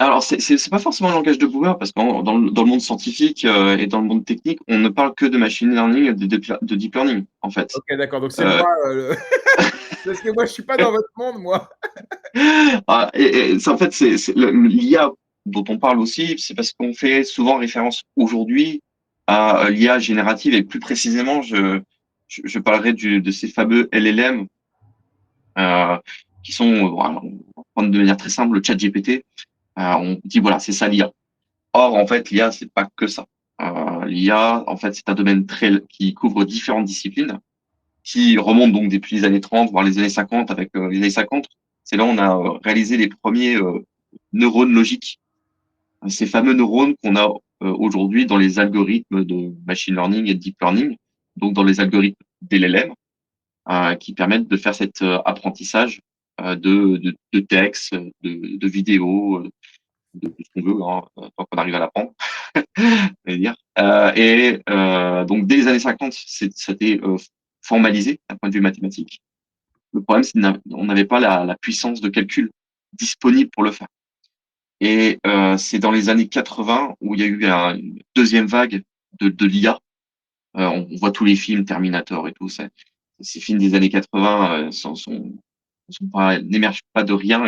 Alors, c'est pas forcément le langage de boomer parce que dans le monde scientifique et dans le monde technique, on ne parle que de machine learning et de deep learning, en fait. OK, d'accord, donc c'est Euh, moi, parce que moi, je suis pas dans votre monde, moi. et ça, en fait, l'IA dont on parle aussi, c'est parce qu'on fait souvent référence aujourd'hui à l'IA générative et plus précisément, je parlerai de ces fameux LLM euh, qui sont, voilà, on va prendre de manière très simple le chat GPT. On dit voilà, c'est ça l'IA. Or, en fait, l'IA, c'est pas que ça. L'IA, en fait, c'est un domaine qui couvre différentes disciplines, qui remonte donc depuis les années 30, voire les années 50. Avec les années 50, c'est là où on a réalisé les premiers neurones logiques. Ces fameux neurones qu'on a aujourd'hui dans les algorithmes de machine learning et de deep learning, donc dans les algorithmes d'LLM, qui permettent de faire cet apprentissage de textes, de vidéos, de ce qu'on veut, hein, tant qu'on arrive à l'apprendre, on va dire. Donc, dès les années 50, c'était formalisé d'un point de vue mathématique. Le problème, c'est qu'on n'avait pas la puissance de calcul disponible pour le faire. Et c'est dans les années 80 où il y a eu une deuxième vague de l'IA. On voit tous les films Terminator et tout ça. Ces films des années 80 n'émergent pas de rien.